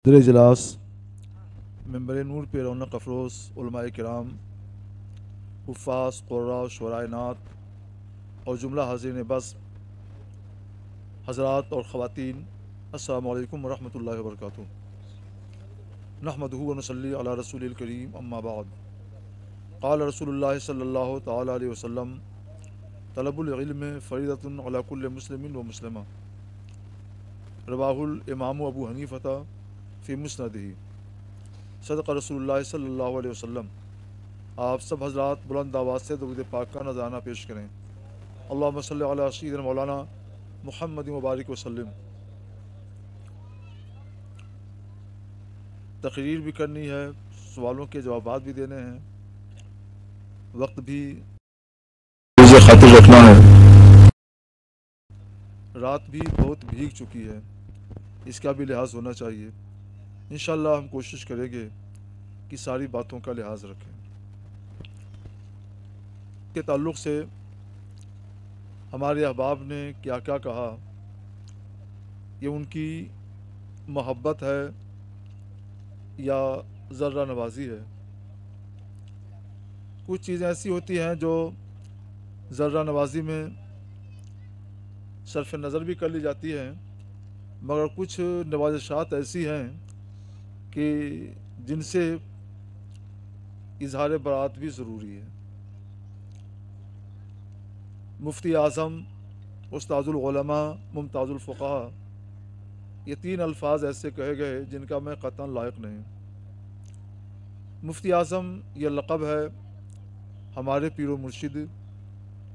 در اجلاس ممبر نور پہ رونق افروز علماء کرام، حفاظ، قراء، شعراء نعت اور جملہ حاضرین بس، حضرات اور خواتین، السلام علیکم ورحمۃ اللہ وبرکاتہ۔ نحمدہ ونصلی علی رسول الکریم، اما بعد۔ قال رسول اللہ صلی اللہ تعالی علیہ وسلم: طلب العلم فریضۃ علی کل مسلم و مسلمہ، رواہ الامام ابو حنیفہ فی مسندہ۔ صدق رسول اللہ صلی اللہ علیہ وسلم۔ آپ سب حضرات بلند آواز سے درود پاک کا نذرانہ پیش کریں۔ اللہم صلی علی سیدنا مولانا محمد مبارک وسلم۔ تقریر بھی کرنی ہے، سوالوں کے جوابات بھی دینے ہیں، وقت بھی مجھے خاطر رکھنا ہے۔ رات بھی بہت بھیگ چکی ہے، اس کا بھی لحاظ ہونا چاہیے۔ انشاءاللہ ہم کوشش کریں گے کہ ساری باتوں کا لحاظ رکھیں۔ کے تعلق سے ہمارے احباب نے کیا کیا کہا، یہ ان کی محبت ہے یا ذرہ نوازی ہے؟ کچھ چیزیں ایسی ہوتی ہیں جو ذرہ نوازی میں صرف نظر بھی کر لی جاتی ہیں، مگر کچھ نوازشات ایسی ہیں کہ جن سے اظہار برات بھی ضروری ہے۔ مفتی اعظم، استاذ العلماء، ممتاز الفقہاء، یہ تین الفاظ ایسے کہے گئے جن کا میں قطعاً لائق نہیں۔ مفتی اعظم یہ لقب ہے ہمارے پیر و مرشد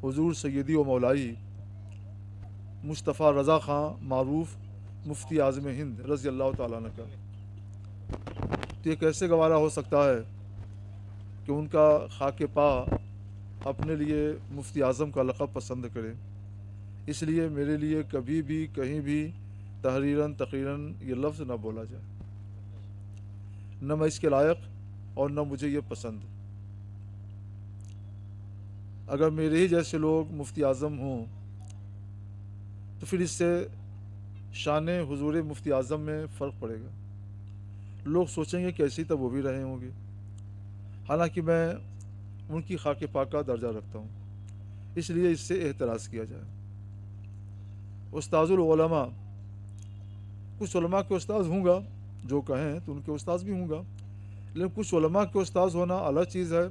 حضور سیدی و مولائی مصطفیٰ رضا خان معروف مفتی اعظم ہند رضی اللہ تعالیٰ عنہ کا۔ تو یہ کیسے گوارا ہو سکتا ہے کہ ان کا خاک پا اپنے لیے مفتی اعظم کا لقب پسند کرے؟ اس لیے میرے لیے کبھی بھی کہیں بھی تحریراً تقریراً یہ لفظ نہ بولا جائے، نہ میں اس کے لائق اور نہ مجھے یہ پسند۔ اگر میرے ہی جیسے لوگ مفتی اعظم ہوں تو پھر اس سے شان حضور مفتی اعظم میں فرق پڑے گا۔ لوگ سوچیں گے کہ ایسے ہی تو وہ بھی رہے ہوں گے، حالانکہ میں ان کی خاک پاک کا درجہ رکھتا ہوں، اس لیے اس سے احتراز کیا جائے۔ استاذ العلماء، کچھ علماء کے استاذ ہوں گا، جو کہیں تو ان کے استاذ بھی ہوں گا، لیکن کچھ علماء کے استاذ ہونا الگ چیز ہے،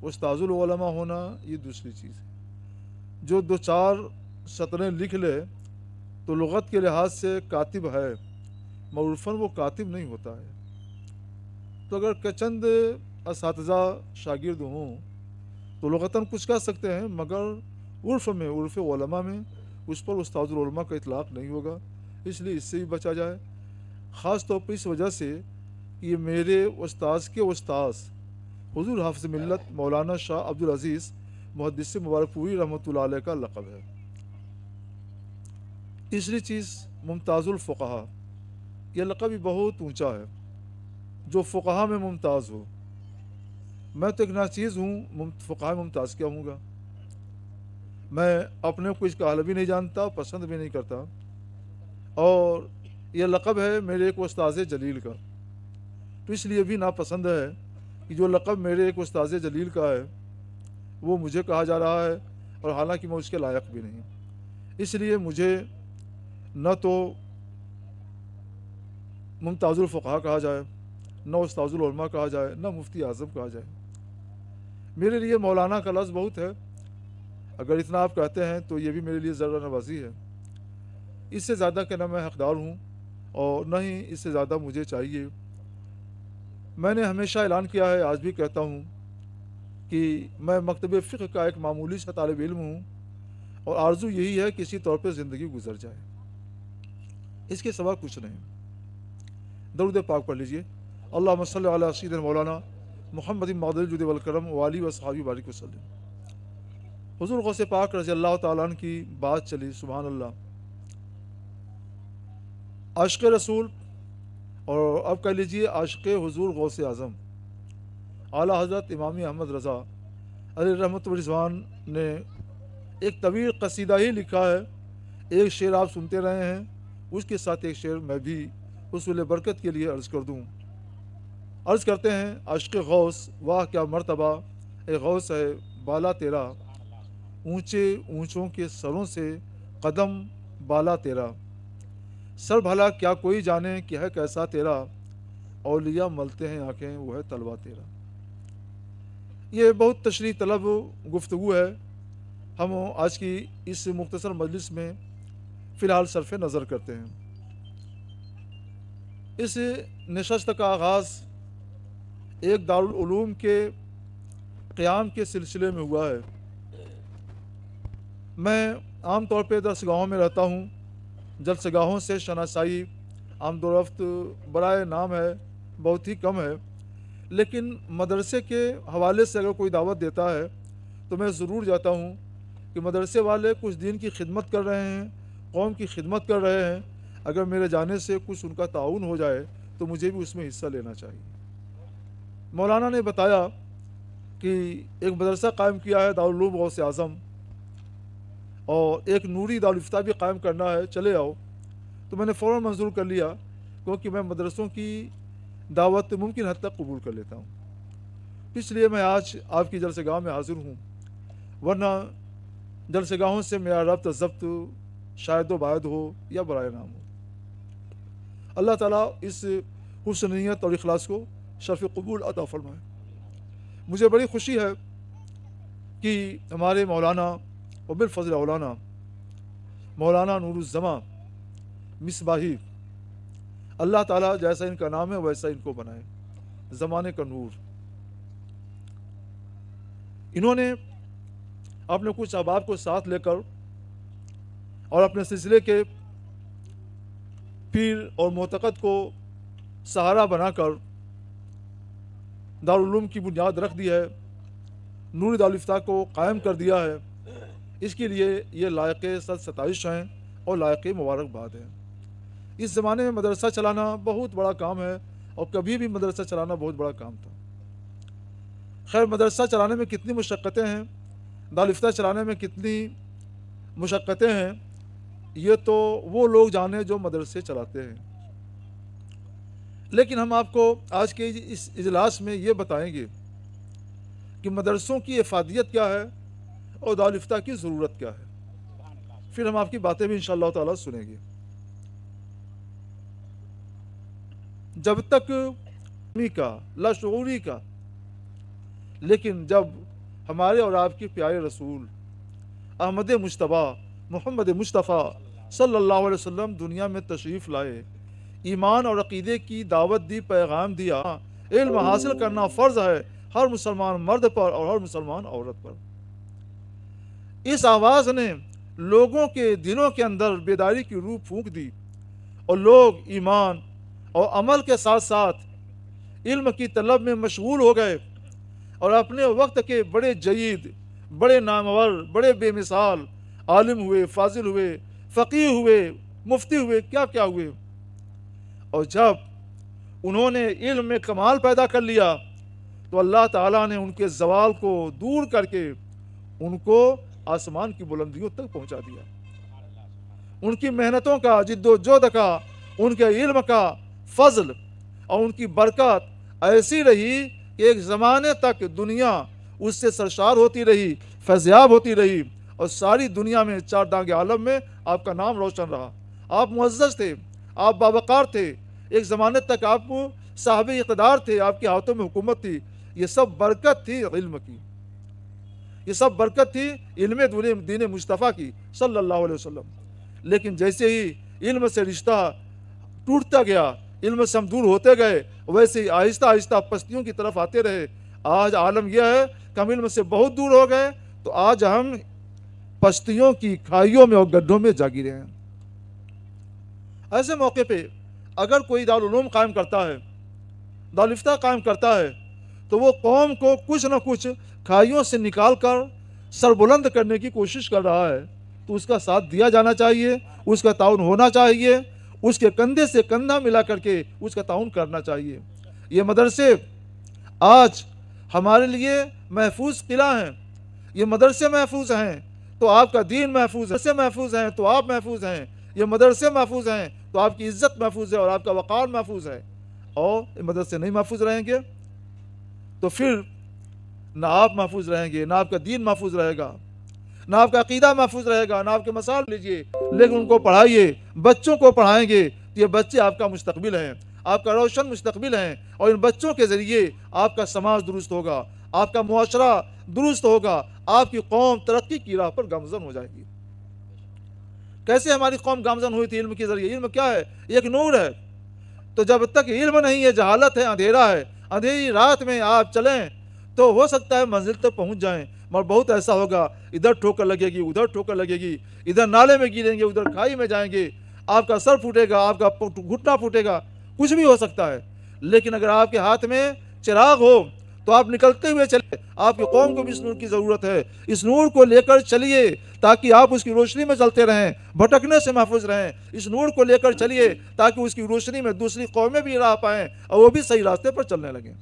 استاذ العلماء ہونا یہ دوسری چیز ہے۔ جو دو چار سطریں لکھ لے تو لغت کے لحاظ سے کاتب ہے، معروفاً وہ کاتب نہیں ہوتا ہے۔ تو اگر چند اساتذہ شاگرد ہوں تو لغتاً کچھ کہہ سکتے ہیں، مگر عرف میں، عرف علماء میں اس پر استاذ العلماء کا اطلاق نہیں ہوگا، اس لیے اس سے بھی بچا جائے۔ خاص طور پر اس وجہ سے کہ یہ میرے استاذ کے استاذ حضور حافظ ملت مولانا شاہ عبدالعزیز محدث مبارک پوری رحمۃ اللہ علیہ کا لقب ہے۔ تیسری چیز ممتاز الفقہاء، یہ لقب بھی بہت اونچا ہے، جو فقہاء میں ممتاز ہو۔ میں تو ایک ناچیز ہوں، فقہاء ممتاز کیا ہوں گا؟ میں اپنے کو اس کا حال بھی نہیں جانتا، پسند بھی نہیں کرتا، اور یہ لقب ہے میرے ایک استاذ جلیل کا، تو اس لیے بھی ناپسند ہے کہ جو لقب میرے ایک استاذ جلیل کا ہے وہ مجھے کہا جا رہا ہے، اور حالانکہ میں اس کے لائق بھی نہیں۔ اس لیے مجھے نہ تو ممتاز الفقہاء کہا جائے، نہ استاذ العلماء کہا جائے، نہ مفتی اعظم کہا جائے۔ میرے لیے مولانا کا لفظ بہت ہے، اگر اتنا آپ کہتے ہیں تو یہ بھی میرے لیے ذرہ نوازی ہے۔ اس سے زیادہ کہ نہ میں حقدار ہوں اور نہ ہی اس سے زیادہ مجھے چاہیے۔ میں نے ہمیشہ اعلان کیا ہے، آج بھی کہتا ہوں کہ میں مکتب فقہ کا ایک معمولی سا طالب علم ہوں، اور آرزو یہی ہے کہ اسی طور پہ زندگی گزر جائے، اس کے سوا کچھ نہیں۔ درود پاک پڑھ لیجئے۔ اللہم صلی علی سیدنا مولانا محمد معدل الجود والکرم وآلہ وصحبہ بارک وسلم۔ حضور غوث پاک رضی اللہ تعالیٰ عنہ کی بات چلی، سبحان اللہ۔ عاشق رسول، اور اب کہہ لیجئے عاشق حضور غوث اعظم اعلیٰ حضرت امام احمد رضا علیہ رحمت و رضوان نے ایک طویل قصیدہ ہی لکھا ہے۔ ایک شعر آپ سنتے رہے ہیں، اس کے ساتھ ایک شعر میں بھی حصول برکت کے لیے عرض کر دوں۔ عرض کرتے ہیں عاشق غوث واہ کیا مرتبہ، اے غوث ہے بالا تیرا، اونچے اونچوں کے سروں سے قدم بالا تیرا، سر بھلا کیا کوئی جانے کہ ہے کیسا تیرا، اولیاء ملتے ہیں آنکھیں وہ ہے طلبہ تیرا۔ یہ بہت تشریح طلب گفتگو ہے، ہم آج کی اس مختصر مجلس میں فی الحال صرف نظر کرتے ہیں۔ اس نشست کا آغاز ایک دارالعلوم کے قیام کے سلسلے میں ہوا ہے۔ میں عام طور پہ درسگاہوں میں رہتا ہوں، جلسگاہوں سے شناسائی آمد و رفت برائے نام ہے، بہت ہی کم ہے، لیکن مدرسے کے حوالے سے اگر کوئی دعوت دیتا ہے تو میں ضرور جاتا ہوں کہ مدرسے والے کچھ دین کی خدمت کر رہے ہیں، قوم کی خدمت کر رہے ہیں، اگر میرے جانے سے کچھ ان کا تعاون ہو جائے تو مجھے بھی اس میں حصہ لینا چاہیے۔ مولانا نے بتایا کہ ایک مدرسہ قائم کیا ہے دارالعلوم غوث اعظم، اور ایک نوری دارالفتہ بھی قائم کرنا ہے، چلے آؤ۔ تو میں نے فوراً منظور کر لیا، کیونکہ میں مدرسوں کی دعوت ممکن حد تک قبول کر لیتا ہوں، اس لیے میں آج آپ کی جلسگاہ میں حاضر ہوں، ورنہ جلسگاہوں سے میرا ربط ضبط شاید و باید ہو یا برائے نام ہو۔ اللہ تعالیٰ اس حسن نیت اور اخلاص کو شرف قبول عطا فرمائے۔ مجھے بڑی خوشی ہے کہ ہمارے مولانا و بالفضل مولانا نور الزماں مصباحی، اللہ تعالیٰ جیسا ان کا نام ہے ویسا ان کو بنائے، زمانے کا نور۔ انہوں نے اپنے کچھ احباب کو ساتھ لے کر اور اپنے سلسلے کے پیر اور معتقد کو سہارا بنا کر دارالعلوم کی بنیاد رکھ دی ہے، نور دارالفتہ کو قائم کر دیا ہے۔ اس کے لیے یہ لائق ستائش ہیں اور لائق مبارکباد ہے۔ اس زمانے میں مدرسہ چلانا بہت بڑا کام ہے، اور کبھی بھی مدرسہ چلانا بہت بڑا کام تھا۔ خیر، مدرسہ چلانے میں کتنی مشقتیں ہیں، دارالفتہ چلانے میں کتنی مشقتیں ہیں، یہ تو وہ لوگ جانے جو مدرسے چلاتے ہیں۔ لیکن ہم آپ کو آج کے اس اجلاس میں یہ بتائیں گے کہ مدرسوں کی افادیت کیا ہے اور دارالفتہ کی ضرورت کیا ہے، پھر ہم آپ کی باتیں بھی انشاءاللہ تعالیٰ سنیں گے۔ جب تک کا لاشعوری کا، لیکن جب ہمارے اور آپ کے پیارے رسول احمد مجتبیٰ محمد مصطفیٰ صلی اللہ علیہ وسلم دنیا میں تشریف لائے، ایمان اور عقیدے کی دعوت دی، پیغام دیا، علم حاصل کرنا فرض ہے ہر مسلمان مرد پر اور ہر مسلمان عورت پر۔ اس آواز نے لوگوں کے دلوں کے اندر بیداری کی روح پھونک دی، اور لوگ ایمان اور عمل کے ساتھ ساتھ علم کی طلب میں مشغول ہو گئے، اور اپنے وقت کے بڑے جید، بڑے نامور، بڑے بے مثال عالم ہوئے، فاضل ہوئے، فقیہ ہوئے، مفتی ہوئے، کیا کیا ہوئے۔ اور جب انہوں نے علم میں کمال پیدا کر لیا تو اللہ تعالیٰ نے ان کے زوال کو دور کر کے ان کو آسمان کی بلندیوں تک پہنچا دیا۔ ان کی محنتوں کا، جد و جہد کا، ان کے علم کا فضل اور ان کی برکت ایسی رہی کہ ایک زمانے تک دنیا اس سے سرشار ہوتی رہی، فیضیاب ہوتی رہی، اور ساری دنیا میں چار دانگ عالم میں آپ کا نام روشن رہا۔ آپ معزز تھے، آپ باوقار تھے، ایک زمانے تک آپ صاحب اقتدار تھے، آپ کے ہاتھوں میں حکومت تھی۔ یہ سب برکت تھی علم کی، یہ سب برکت تھی علم دین مصطفیٰ کی صلی اللہ علیہ وسلم۔ لیکن جیسے ہی علم سے رشتہ ٹوٹتا گیا، علم سے ہم دور ہوتے گئے، ویسے ہی آہستہ آہستہ پستیوں کی طرف آتے رہے۔ آج عالم یہ ہے کہ ہم علم سے بہت دور ہو گئے، تو آج ہم پستیوں کی کھائیوں میں اور گڈھوں میں جا گرے ہیں۔ ایسے موقع پہ اگر کوئی دارالعلوم قائم کرتا ہے، دارالفتہ قائم کرتا ہے، تو وہ قوم کو کچھ نہ کچھ کھائیوں سے نکال کر سربلند کرنے کی کوشش کر رہا ہے، تو اس کا ساتھ دیا جانا چاہیے، اس کا تعاون ہونا چاہیے، اس کے کندھے سے کندھا ملا کر کے اس کا تعاون کرنا چاہیے۔ یہ مدرسے آج ہمارے لیے محفوظ قلعہ ہیں، یہ مدرسے محفوظ ہیں تو آپ کا دین محفوظ ہے، مدرسے محفوظ ہیں تو آپ محفوظ ہیں، یہ مدرسے محفوظ ہیں تو آپ کی عزت محفوظ ہے اور آپ کا وقار محفوظ ہے، اور مدرسے نہیں محفوظ رہیں گے تو پھر نہ آپ محفوظ رہیں گے، نہ آپ کا دین محفوظ رہے گا، نہ آپ کا عقیدہ محفوظ رہے گا، نہ آپ کے مسائل لیجئے، لیکن ان کو پڑھائیے، بچوں کو پڑھائیں گے تو یہ بچے آپ کا مستقبل ہیں، آپ کا روشن مستقبل ہیں، اور ان بچوں کے ذریعے آپ کا سماج درست ہوگا، آپ کا معاشرہ درست ہوگا، آپ کی قوم ترقی کی راہ پر گامزن ہو جائے گی۔ کیسے ہماری قوم گامزن ہوئی تھی؟ علم کے ذریعے۔ علم کیا ہے؟ یہ ایک نور ہے، تو جب تک علم نہیں ہے، جہالت ہے، اندھیرا ہے، اندھیری رات میں آپ چلیں تو ہو سکتا ہے منزل تک پہنچ جائیں، مگر بہت ایسا ہوگا ادھر ٹھوکر لگے گی، ادھر ٹھوکر لگے گی، ادھر نالے میں گریں گے، ادھر کھائی میں جائیں گے، آپ کا سر پھوٹے گا، آپ کا گھٹنا پھوٹے گا، کچھ بھی ہو سکتا ہے۔ لیکن اگر آپ کے ہاتھ میں چراغ ہو تو آپ نکلتے ہوئے چلیں۔ آپ کی قوم کو بھی اس نور کی ضرورت ہے، اس نور کو لے کر چلیے تاکہ آپ اس کی روشنی میں چلتے رہیں، بھٹکنے سے محفوظ رہیں۔ اس نور کو لے کر چلیے تاکہ اس کی روشنی میں دوسری قومیں بھی راہ پائیں اور وہ بھی صحیح راستے پر چلنے لگیں۔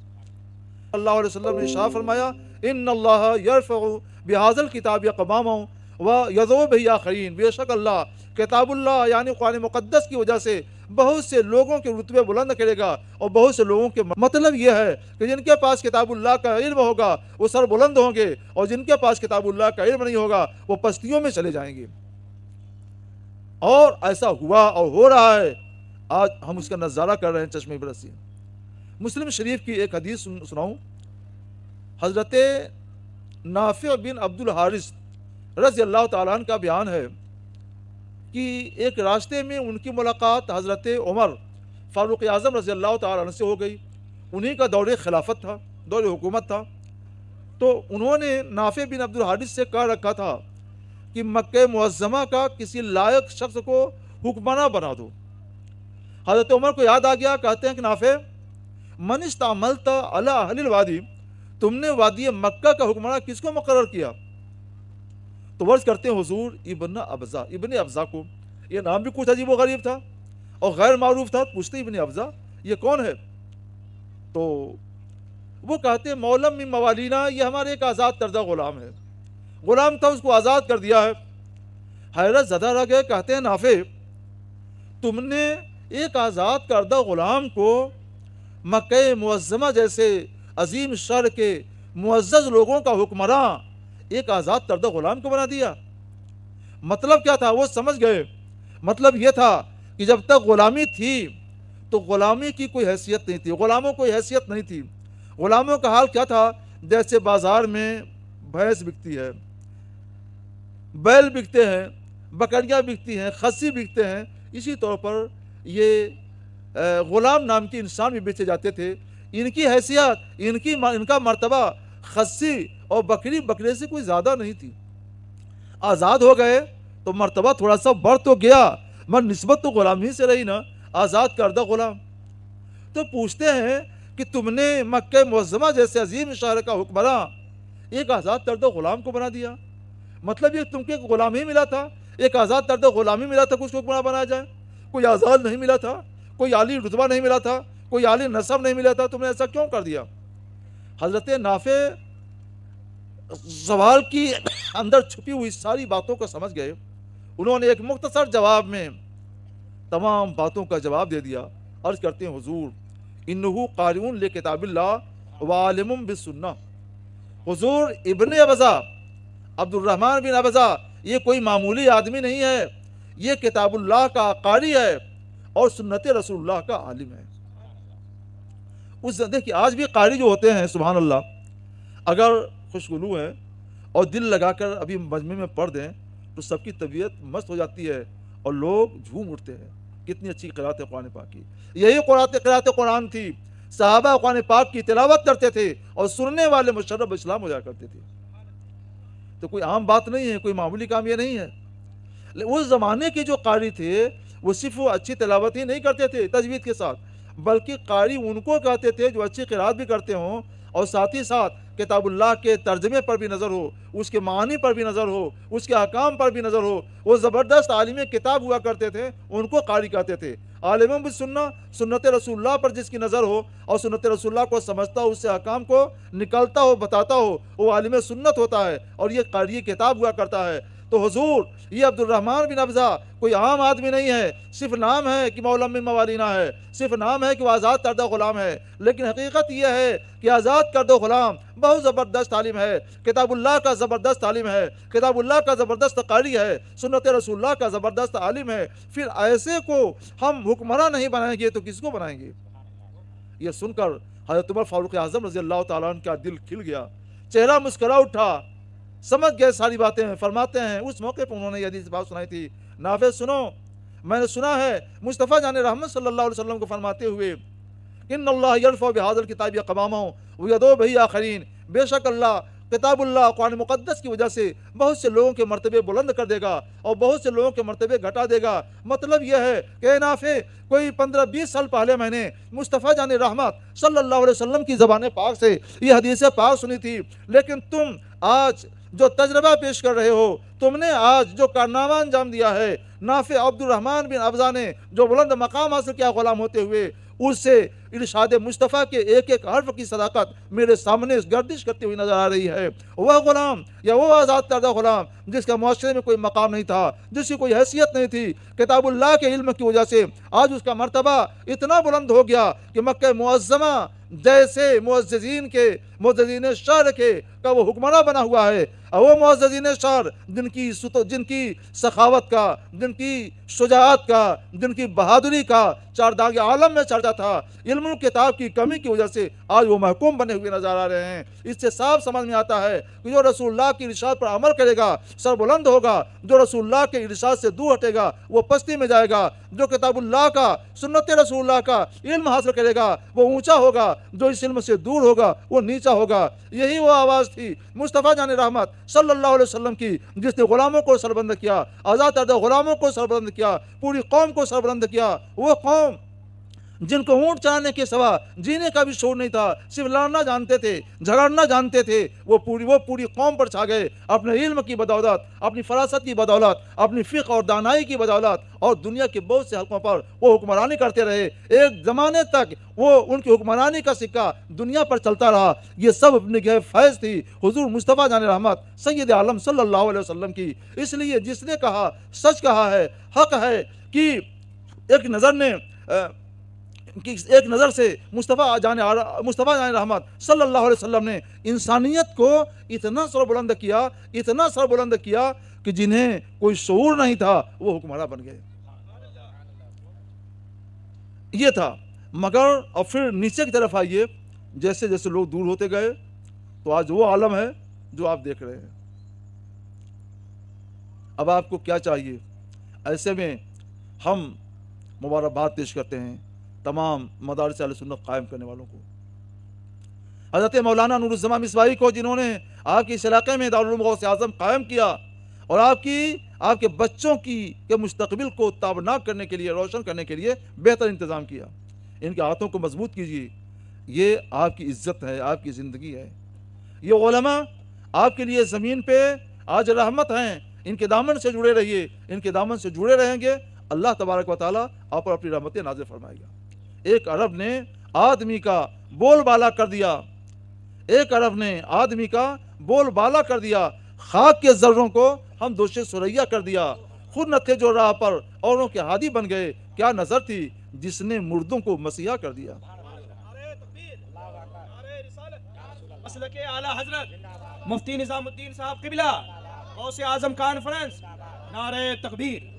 اللہ علیہ وسلم نے ارشاد فرمایا، ان اللہ یرفع بہذا الکتاب اقواما ویضع بہ آخرین، بے شک اللہ کتاب اللہ یعنی قرآن مقدس کی وجہ سے بہت سے لوگوں کے رتبے بلند کرے گا، اور بہت سے لوگوں کے مطلب یہ ہے کہ جن کے پاس کتاب اللہ کا علم ہوگا وہ سر بلند ہوں گے، اور جن کے پاس کتاب اللہ کا علم نہیں ہوگا وہ پستیوں میں چلے جائیں گے۔ اور ایسا ہوا اور ہو رہا ہے، آج ہم اس کا نظارہ کر رہے ہیں چشم عبرت سے۔ مسلم شریف کی ایک حدیث سناؤں۔ حضرت نافع بن عبد الحارث رضی اللہ تعالیٰ عنہ کا بیان ہے کہ ایک راستے میں ان کی ملاقات حضرت عمر فاروق اعظم رضی اللہ تعالیٰ عنہ سے ہو گئی۔ انہی کا دور خلافت تھا، دور حکومت تھا، تو انہوں نے نافع بن عبد الحارث سے کہہ رکھا تھا کہ مکہ معظمہ کا کسی لائق شخص کو حکمراں بنا دو۔ حضرت عمر کو یاد آ گیا، کہتے ہیں کہ نافع، من استعملت علی اہل الوادی، تم نے وادی مکہ کا حکمراں کس کو مقرر کیا؟ تو عرض کرتے ہیں حضور ابن ابزا کو۔ یہ نام بھی کچھ عجیب و غریب تھا اور غیر معروف تھا، پوچھتے ابن ابزا یہ کون ہے؟ تو وہ کہتے ہیں مولم من موالینا، یہ ہمارے ایک آزاد کردہ غلام ہے، غلام تھا، اس کو آزاد کر دیا ہے۔ حیرت زدہ رہ گئے، کہتے ہیں نافع، تم نے ایک آزاد کردہ غلام کو مکہ معظمہ جیسے عظیم شہر کے معزز لوگوں کا حکمراں ایک آزاد کردہ غلام کو بنا دیا؟ مطلب کیا تھا؟ وہ سمجھ گئے، مطلب یہ تھا کہ جب تک غلامی تھی تو غلامی کی کوئی حیثیت نہیں تھی، غلاموں کوئی حیثیت نہیں تھی۔ غلاموں کا حال کیا تھا؟ جیسے بازار میں بھینس بکتی ہے، بیل بکتے ہیں، بکریاں بکتی ہیں، خصی بکتے ہیں، اسی طور پر یہ غلام نام کے انسان بھی بیچے جاتے تھے۔ ان کی حیثیت، ان کا مرتبہ خصی اور بکرے سے کوئی زیادہ نہیں تھی۔ آزاد ہو گئے تو مرتبہ تھوڑا سا بڑھ تو گیا، مگر نسبت تو غلامی سے رہی نا، آزاد کردہ غلام۔ تو پوچھتے ہیں کہ تم نے مکہ معظمہ جیسے عظیم شہر کا حکمراں ایک آزاد کردہ غلام کو بنا دیا، مطلب یہ تم کو ایک غلام ہی ملا تھا، ایک آزاد کردہ غلام ہی ملا تھا، کچھ کو حکمراں بنایا جائے؟ کوئی آزاد نہیں ملا تھا، کوئی عالی رتبہ نہیں ملا تھا، کوئی عالی نسب نہیں ملا تھا، تم نے ایسا کیوں کر دیا؟ حضرت نافع سوال کی اندر چھپی ہوئی ساری باتوں کو سمجھ گئے۔ انہوں نے ایک مختصر جواب میں تمام باتوں کا جواب دے دیا۔ عرض کرتے ہیں حضور انہو قارئ لکتاب اللہ وعالم بالسنہ۔ حضور ابن ابزا، عبد الرحمن بن ابزا، یہ کوئی معمولی آدمی نہیں ہے، یہ کتاب اللہ کا قاری ہے اور سنت رسول اللہ کا عالم ہے۔ دیکھیے آج بھی قاری جو ہوتے ہیں سبحان اللہ، اگر خوشگلو ہیں اور دل لگا کر ابھی مجمع میں پڑھ دیں تو سب کی طبیعت مست ہو جاتی ہے اور لوگ جھوم اٹھتے ہیں۔ کتنی اچھی قرات ہے قرآن پاک کی، یہی قرات قرآن تھی، صحابہ قرآن پاک کی تلاوت کرتے تھے اور سننے والے مشرف اسلام ہو جایا کرتے تھے۔ تو کوئی عام بات نہیں ہے، کوئی معمولی کام یہ نہیں ہے۔ اس زمانے کے جو قاری تھے وہ صرف وہ اچھی تلاوت ہی نہیں کرتے تھے تجوید کے ساتھ، بلکہ قاری ان کو کہتے تھے جو اچھی قرات بھی کرتے ہوں اور ساتھ ہی ساتھ کتاب اللہ کے ترجمے پر بھی نظر ہو، اس کے معانی پر بھی نظر ہو، اس کے احکام پر بھی نظر ہو۔ وہ زبردست عالم کتاب ہوا کرتے تھے، ان کو قاری کہتے تھے۔ عالم بالسنہ، سنت رسول اللہ پر جس کی نظر ہو اور سنت رسول اللہ کو سمجھتا ہو، اس سے احکام کو نکلتا ہو، بتاتا ہو، وہ عالم سنت ہوتا ہے اور یہ قاری کتاب ہوا کرتا ہے۔ تو حضور یہ عبد الرحمن بن ابزہ کوئی عام آدمی نہیں ہے، صرف نام ہے کہ مولا من موالینا ہے، صرف نام ہے کہ وہ آزاد کردہ غلام ہے، لیکن حقیقت یہ ہے کہ آزاد کردہ غلام بہت زبردست تعلیم ہے، کتاب اللہ کا زبردست تعلیم ہے، کتاب اللہ کا زبردست قاری ہے، سنت رسول اللہ کا زبردست عالم ہے، پھر ایسے کو ہم حکمراں نہیں بنائیں گے تو کس کو بنائیں گے؟ یہ سن کر حضرت عمر فاروق اعظم رضی اللہ تعالیٰ عنہ کا دل کھل گیا، چہرہ مسکرا اٹھا، سمجھ گئے ساری باتیں ہیں۔ فرماتے ہیں اس موقع پر انہوں نے یہ حدیث بات سنائی تھی، نافع سنو، میں نے سنا ہے مصطفیٰ جان رحمت صلی اللہ علیہ وسلم کو فرماتے ہوئے، ان اللہ یرفع بہذا الکتاب اقواما ویضع بہ آخرین، بے شک اللہ کتاب اللہ قرآن مقدس کی وجہ سے بہت سے لوگوں کے مرتبے بلند کر دے گا اور بہت سے لوگوں کے مرتبے گھٹا دے گا۔ مطلب یہ ہے کہ نافع کوئی 15-20 سال پہلے میں نے مصطفیٰ جان رحمت صلی اللہ علیہ وسلم کی زبان پاک سے یہ حدیث پاک سنی تھی، لیکن تم آج جو تجربہ پیش کر رہے ہو، تم نے آج جو کارنامہ انجام دیا ہے، نافع عبد الرحمن بن ابزہ نے جو بلند مقام حاصل کیا غلام ہوتے ہوئے، اس سے ارشاد مصطفیٰ کے ایک ایک حرف کی صداقت میرے سامنے گردش کرتی ہوئی نظر آ رہی ہے۔ وہ غلام یا وہ آزاد کردہ غلام جس کا معاشرے میں کوئی مقام نہیں تھا، جس کی کوئی حیثیت نہیں تھی، کتاب اللہ کے علم کی وجہ سے آج اس کا مرتبہ اتنا بلند ہو گیا کہ مکہ معظمہ جیسے معززین شہر کے کا وہ حکمراں بنا ہوا ہے، اور وہ معززین شہر جن کی سخاوت کا، جن کی شجاعت کا، جن کی بہادری کا چارداغ عالم میں چرچا تھا، علم و کتاب کی کمی کی وجہ سے آج وہ محکوم بنے ہوئے نظر آ رہے ہیں۔ اس سے صاف سمجھ میں آتا ہے کہ جو رسول اللہ کی ارشاد پر عمل کرے گا سر بلند ہوگا، جو رسول اللہ کے ارشاد سے دور ہٹے گا وہ پستی میں جائے گا، جو کتاب اللہ کا، سنت رسول اللہ کا علم حاصل کرے گا وہ اونچا ہوگا، جو اس علم سے دور ہوگا وہ نیچا ہوگا۔ یہی وہ آواز تھی مصطفیٰ جان رحمت صلی اللہ علیہ وسلم کی، جس نے غلاموں کو سربلند کیا، آزاد کردہ غلاموں کو سربلند کیا، پوری قوم کو سربلند کیا۔ وہ قوم جن کو اونٹ چرانے کے سوا جینے کا بھی شعور نہیں تھا، صرف لڑنا جانتے تھے، جھگڑنا جانتے تھے، وہ پوری قوم پر چھا گئے، اپنے علم کی بدولت، اپنی فراست کی بدولت، اپنی فقہ اور دانائی کی بدولت، اور دنیا کے بہت سے حلقوں پر وہ حکمرانی کرتے رہے۔ ایک زمانے تک وہ ان کی حکمرانی کا سکہ دنیا پر چلتا رہا۔ یہ سب اپنی گہر فیض تھی حضور مصطفیٰ جان رحمت سید عالم صلی اللہ علیہ وسلم کی۔ اس لیے جس نے کہا سچ کہا ہے، حق ہے کہ ایک نظر سے مصطفیٰ جان رحمت صلی اللہ علیہ وسلم نے انسانیت کو اتنا سر بلند کیا کہ جنہیں کوئی شعور نہیں تھا وہ حکمراں بن گئے۔ یہ تھا، مگر اور پھر نیچے کی طرف آئیے، جیسے جیسے لوگ دور ہوتے گئے تو آج وہ عالم ہے جو آپ دیکھ رہے ہیں۔ اب آپ کو کیا چاہیے؟ ایسے میں ہم مبارکباد پیش کرتے ہیں تمام مدارس اہل سنت قائم کرنے والوں کو، حضرت مولانا نور الزمان مصباحی کو، جنہوں نے آپ کے اس علاقے میں دارالعلوم غوث اعظم قائم کیا اور آپ کے بچوں کے مستقبل کو تابناک کرنے کے لیے، روشن کرنے کے لیے بہتر انتظام کیا۔ ان کے ہاتھوں کو مضبوط کیجیے، یہ آپ کی عزت ہے، آپ کی زندگی ہے۔ یہ علماء آپ کے لیے زمین پہ آج رحمت ہیں، ان کے دامن سے جڑے رہیے، ان کے دامن سے جڑے رہیں گے، اللہ تبارک و تعالیٰ آپ پر اپنی رحمتیں نازل فرمائے گا۔ ایک عرب نے آدمی کا بول بالا کر دیا، خاک کے ذروں کو ہم دوش سریا کر دیا، خود نہ تھے جو راہ پر اوروں کے ہادی بن گئے، کیا نظر تھی جس نے مردوں کو مسیحا کر دیا۔ مسلک اعلیٰ حضرت مفتی نظام الدین صاحب قبلہ غوث اعظم کانفرنس، نعرہ تکبیر۔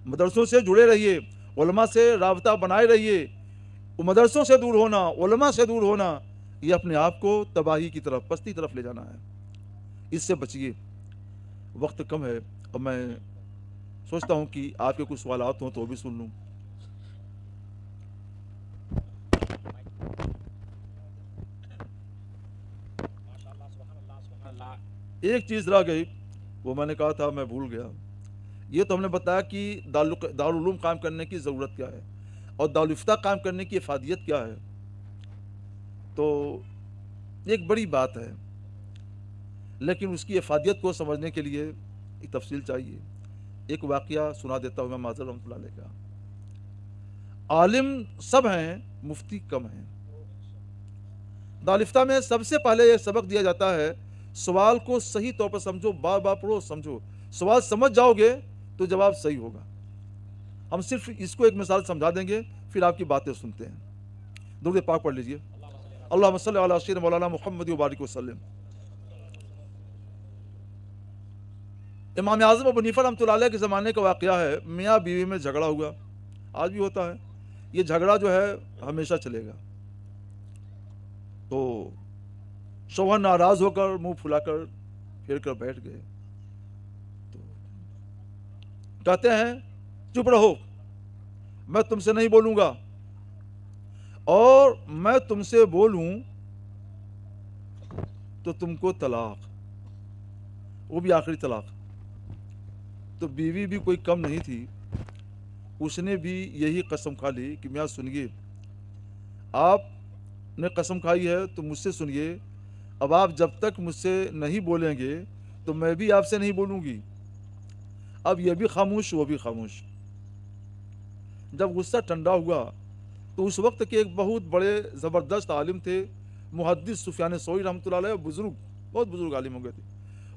مدرسوں سے جڑے رہیے، علماء سے رابطہ بنائے رہیے۔ مدرسوں سے دور ہونا، علماء سے دور ہونا، یہ اپنے آپ کو تباہی کی طرف، پستی طرف لے جانا ہے۔ اس سے بچیے۔ وقت کم ہے اور میں سوچتا ہوں کہ آپ کے کچھ سوالات ہوں تو بھی سن لوں۔ ایک چیز رہ گئی، وہ میں نے کہا تھا میں بھول گیا۔ یہ تو ہم نے بتایا کہ دارالعلوم قائم کرنے کی ضرورت کیا ہے اور دارالفتہ قائم کرنے کی افادیت کیا ہے، تو ایک بڑی بات ہے، لیکن اس کی افادیت کو سمجھنے کے لیے ایک تفصیل چاہیے۔ ایک واقعہ سنا دیتا ہوں میں معذر رحمۃ اللہ علیہ کا۔ عالم سب ہیں، مفتی کم ہیں۔ دارالفتہ میں سب سے پہلے یہ سبق دیا جاتا ہے سوال کو صحیح طور پر سمجھو، بار بار پڑھو، سمجھو، سوال سمجھ جاؤ گے تو جواب صحیح ہوگا۔ ہم صرف اس کو ایک مثال سمجھا دیں گے، پھر آپ کی باتیں سنتے ہیں۔ درود پاک پڑھ لیجئے۔ اللہم صلی علی سیدنا مولانا محمد و بارک وسلم۔ امام اعظم ابو حنیفہ رحمۃ اللہ علیہ کے زمانے کا واقعہ ہے، میاں بیوی میں جھگڑا ہوا، آج بھی ہوتا ہے، یہ جھگڑا جو ہے ہمیشہ چلے گا۔ تو شوہر ناراض ہو کر منہ پھلا کر پھیر کر بیٹھ گئے، تو کہتے ہیں چپ رہو، میں تم سے نہیں بولوں گا، اور میں تم سے بولوں تو تم کو طلاق، وہ بھی آخری طلاق۔ تو بیوی بھی کوئی کم نہیں تھی، اس نے بھی یہی قسم کھا لی کہ میاں سنیے، آپ نے قسم کھائی ہے تو مجھ سے سنیے، اب آپ جب تک مجھ سے نہیں بولیں گے تو میں بھی آپ سے نہیں بولوں گی۔ اب یہ بھی خاموش، وہ بھی خاموش۔ جب غصہ ٹھنڈا ہوا تو اس وقت کے ایک بہت بڑے زبردست عالم تھے، محدث سفیان ثوری رحمۃ اللہ علیہ، بزرگ، بہت بزرگ عالم ہو گئے تھے۔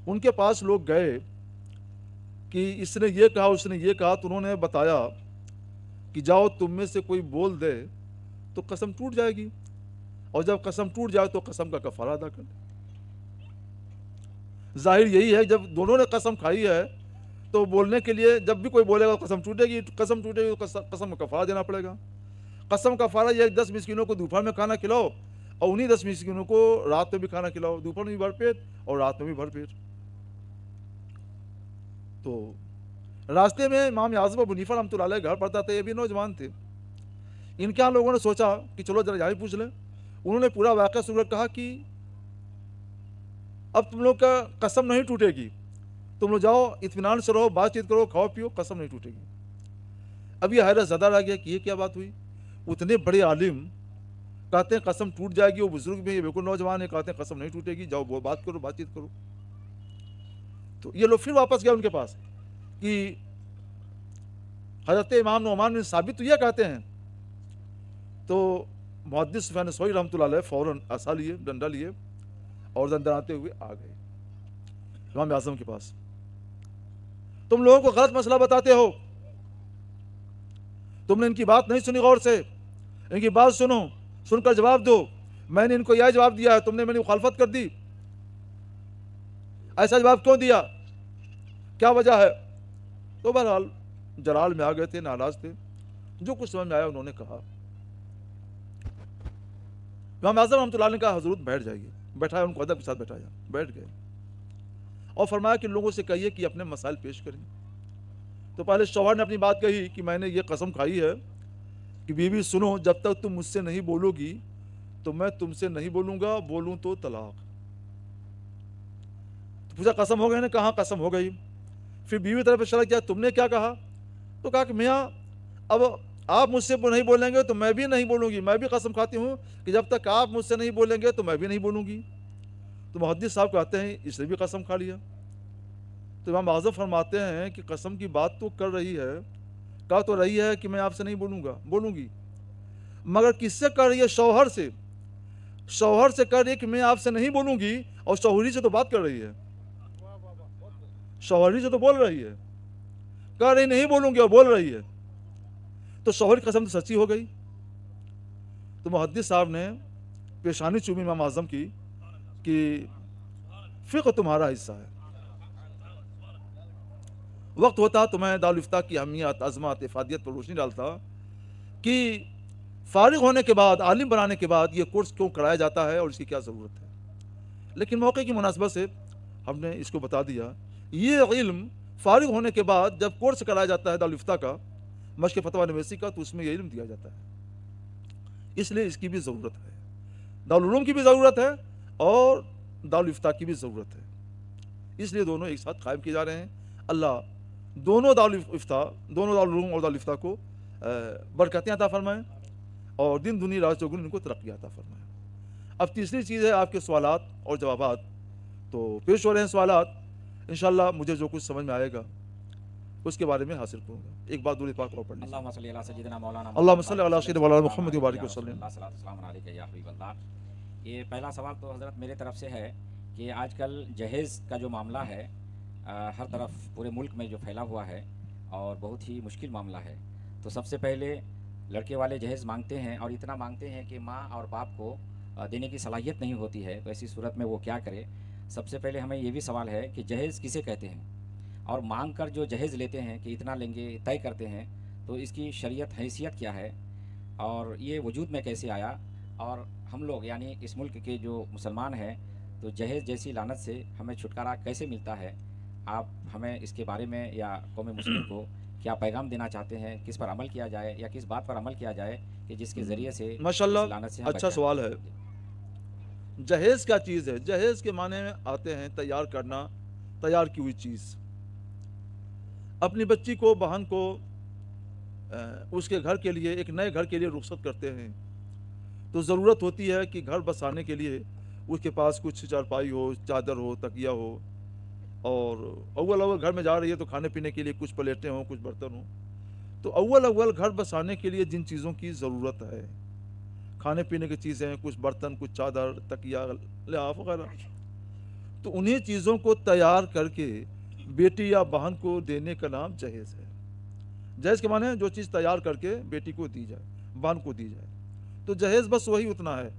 ان کے پاس لوگ گئے کہ اس نے یہ کہا، اس نے یہ کہا، تو انہوں نے بتایا کہ جاؤ تم میں سے کوئی بول دے تو قسم ٹوٹ جائے گی، اور جب قسم ٹوٹ جائے تو قسم کا کفارہ ادا کر لے۔ ظاہر یہی ہے، جب دونوں نے قسم کھائی ہے تو بولنے کے لیے جب بھی کوئی بولے گا قسم ٹوٹے گی، قسم ٹوٹے گی تو قسم کا کفارہ دینا پڑے گا۔ قسم کا کفارہ یہ 10 مسکینوں کو دوپہر میں کھانا کھلاؤ، اور انہی 10 مسکینوں کو رات میں بھی کھانا کھلاؤ، دوپہر میں بھی بھر پیٹ اور رات میں بھی بھر پیٹ۔ تو راستے میں امام اعظم ابو حنیفہ رحمۃ اللہ علیہ گھر پڑتا تھا، یہ بھی نوجوان تھے۔ ان کے یہاں لوگوں نے سوچا کہ چلو ذرا یہاں پوچھ لیں۔ انہوں نے پورا واقعہ سن کر کہا کہ اب تم لوگ کا قسم نہیں ٹوٹے گی، تم لوگ جاؤ اطمینان سے رہو، بات چیت کرو، کھاؤ پیو، قسم نہیں ٹوٹے گی۔ اب یہ حیرت زدہ رہ گیا کہ یہ کیا بات ہوئی، اتنے بڑے عالم کہتے ہیں قسم ٹوٹ جائے گی، وہ بزرگ بھی، یہ بالکل نوجوان ہے، کہتے ہیں قسم نہیں ٹوٹے گی، جاؤ بات کرو، بات چیت کرو۔ تو یہ لوگ پھر واپس گئے ان کے پاس کہ حضرت امام نعمان بن ثابت تو یہ کہتے ہیں۔ تو محدث سفیان ثوری رحمۃ اللہ علیہ فوراً عصا لیے، ڈنڈا لیے، اور دندناتے ہوئے آ گئے امام اعظم کے پاس۔ تم لوگوں کو غلط مسئلہ بتاتے ہو، تم نے ان کی بات نہیں سنی غور سے، ان کی بات سنو، سن کر جواب دو۔ میں نے ان کو یہ جواب دیا ہے، تم نے میری مخالفت کر دی، ایسا جواب کیوں دیا، کیا وجہ ہے؟ تو بہرحال جلال میں آ گئے تھے، ناراض تھے، جو کچھ سمجھ میں آیا انہوں نے کہا۔ امام اعظم رحمۃ اللہ نے کہا حضرت بیٹھ جائیے، بیٹھایا، ان کو ادب کے ساتھ بیٹھایا، بیٹھ گئے، اور فرمایا کہ لوگوں سے کہیے کہ اپنے مسائل پیش کریں۔ تو پہلے شوہر نے اپنی بات کہی کہ میں نے یہ قسم کھائی ہے کہ بیوی سنو، جب تک تم مجھ سے نہیں بولو گی تو میں تم سے نہیں بولوں گا، بولوں تو طلاق۔ تو پوچھا قسم ہو گئی نے؟ کہاں قسم ہو گئی۔ پھر بیوی طرف اشارہ کیا، تم نے کیا کہا؟ تو کہا کہ میاں اب آپ مجھ سے نہیں بولیں گے تو میں بھی نہیں بولوں گی، میں بھی قسم کھاتی ہوں کہ جب تک آپ مجھ سے نہیں بولیں گے تو میں بھی نہیں بولوں گی۔ تو محدث صاحب کہتے ہیں اس نے بھی قسم کھا لیا۔ تو امام اعظم فرماتے ہیں کہ قسم کی بات تو کر رہی ہے، کہا تو رہی ہے کہ میں آپ سے نہیں بولوں گی، مگر کس سے کر رہی ہے؟ شوہر سے۔ شوہر سے کر رہی ہے کہ میں آپ سے نہیں بولوں گی، اور شوہری سے تو بات کر رہی ہے، شوہری سے تو بول رہی ہے، کہہ رہی نہیں بولوں گی اور بول رہی ہے، تو شوہر کی قسم تو سچی ہو گئی۔ تو محدث صاحب نے پیشانی چومی امام اعظم کی کہ فقہ تمہارا حصہ ہے۔ وقت ہوتا تو میں دارالفتہ کی اہمیت، عظمت، افادیت پر روشنی ڈالتا کہ فارغ ہونے کے بعد، عالم بنانے کے بعد یہ کورس کیوں کرایا جاتا ہے اور اس کی کیا ضرورت ہے، لیکن موقع کی مناسبت سے ہم نے اس کو بتا دیا۔ یہ علم فارغ ہونے کے بعد جب کورس کرایا جاتا ہے دارالفتہ کا، مشق فتویٰ یونیورسٹی کا، تو اس میں یہ علم دیا جاتا ہے، اس لیے اس کی بھی ضرورت ہے، دارالعلوم کی بھی ضرورت ہے اور دارالفتہ کی بھی ضرورت ہے، اس لیے دونوں ایک ساتھ قائم کیے جا رہے ہیں۔ اللہ دونوں دارالعلوم اور دارالفتہ کو برکتیں عطا فرمائیں، اور دن دنیا رات چوگن ان کو ترقی عطا فرمائیں۔ اب تیسری چیز ہے آپ کے سوالات اور جوابات، تو پیش ہو رہے ہیں سوالات، انشاءاللہ مجھے جو کچھ سمجھ میں آئے گا اس کے بارے میں حاصل کروں گا۔ ایک بات دور پاک اور پڑھ لیجیے۔ اللہم صلی علی سیدنا مولانا اللہم صلی علی سیدنا مولانا محمد و بارک وسلم۔ السلام علیکم یا حبیب اللہ۔ یہ پہلا سوال تو حضرت میرے طرف سے ہے کہ آج کل جہیز کا جو معاملہ ہے ہر طرف پورے ملک میں جو پھیلا ہوا ہے اور بہت ہی مشکل معاملہ ہے. تو سب سے پہلے لڑکے والے جہیز مانگتے ہیں اور اتنا مانگتے ہیں کہ ماں اور باپ کو دینے کی صلاحیت نہیں ہوتی ہے. تو ایسی صورت میں وہ کیا کرے؟ سب سے پہلے ہمیں یہ بھی سوال ہے کہ جہیز کسے کہتے ہیں، اور مانگ کر جو جہیز لیتے ہیں کہ اتنا لیں گے طے کرتے ہیں، تو اس کی شریعت حیثیت کیا ہے اور یہ وجود میں کیسے آیا؟ اور ہم لوگ یعنی اس ملک کے جو مسلمان ہیں تو جہیز جیسی لعنت سے ہمیں چھٹکارا کیسے ملتا ہے؟ آپ ہمیں اس کے بارے میں یا قوم مسلم کو کیا پیغام دینا چاہتے ہیں؟ کس پر عمل کیا جائے یا کس بات پر عمل کیا جائے کہ جس کے ذریعے سے ماشاءاللہ اس لعنت سے ہم اچھا بچ سوال ہے. جائیں؟ جہیز کیا چیز ہے؟ جہیز کے معنی میں آتے ہیں تیار کرنا، تیار کی ہوئی چیز. اپنی بچی کو، بہن کو اس کے گھر کے لیے، ایک نئے گھر کے لیے رخصت کرتے ہیں تو ضرورت ہوتی ہے کہ گھر بسانے کے لیے اس کے پاس کچھ چارپائی ہو، چادر ہو، تکیہ ہو، اور اول گھر میں جا رہی ہے تو کھانے پینے کے لیے کچھ پلیٹیں ہوں، کچھ برتن ہوں. تو اول گھر بسانے کے لیے جن چیزوں کی ضرورت ہے، کھانے پینے کی چیزیں، کچھ برتن، کچھ چادر، تکیہ، لحاف وغیرہ، تو انہیں چیزوں کو تیار کر کے بیٹی یا بہن کو دینے کا نام جہیز ہے. جہیز کے معنی ہے جو چیز تیار کر کے بیٹی کو دی جائے، بہن کو دی جائے. تو جہیز بس وہی اتنا ہے.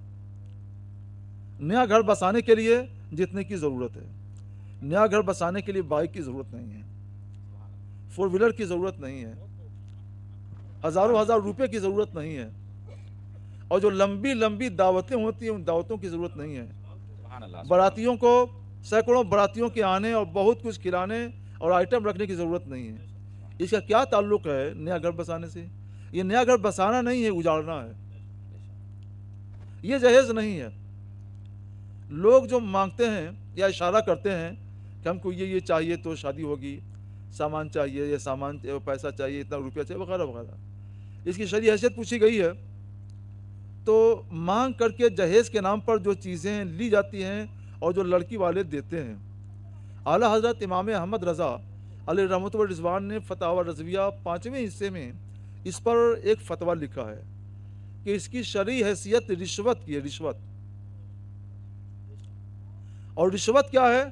نیا گھر بسانے کے لیے جتنے کی ضرورت ہے. نیا گھر بسانے کے لیے بائک کی ضرورت نہیں ہے، 4 ویلر کی ضرورت نہیں ہے، ہزار روپے کی ضرورت نہیں ہے، اور جو لمبی دعوتیں ہوتی ہیں ان دعوتوں کی ضرورت نہیں ہے. سبحان اللہ. براتیوں کو، سینکڑوں براتیوں کے آنے اور بہت کچھ کھلانے اور آئٹم رکھنے کی ضرورت نہیں ہے. اس کا کیا تعلق ہے نیا گھر بسانے سے؟ یہ نیا گھر بسانا نہیں ہے، اجاڑنا ہے. یہ جہیز نہیں ہے. لوگ جو مانگتے ہیں یا اشارہ کرتے ہیں کہ ہم کو یہ چاہیے تو شادی ہوگی، سامان چاہیے، یہ سامان پیسہ چاہیے، اتنا روپیہ چاہیے، وغیرہ وغیرہ، اس کی شرعی حیثیت پوچھی گئی ہے. تو مانگ کر کے جہیز کے نام پر جو چیزیں لی جاتی ہیں اور جو لڑکی والے دیتے ہیں، اعلیٰ حضرت امام احمد رضا علیہ رحمۃ و رضوان نے فتاوی رضویہ 5ویں حصے میں اس پر ایک فتویٰ لکھا ہے کہ اس کی شرعی حیثیت رشوت کی ہے. رشوت، اور رشوت کیا ہے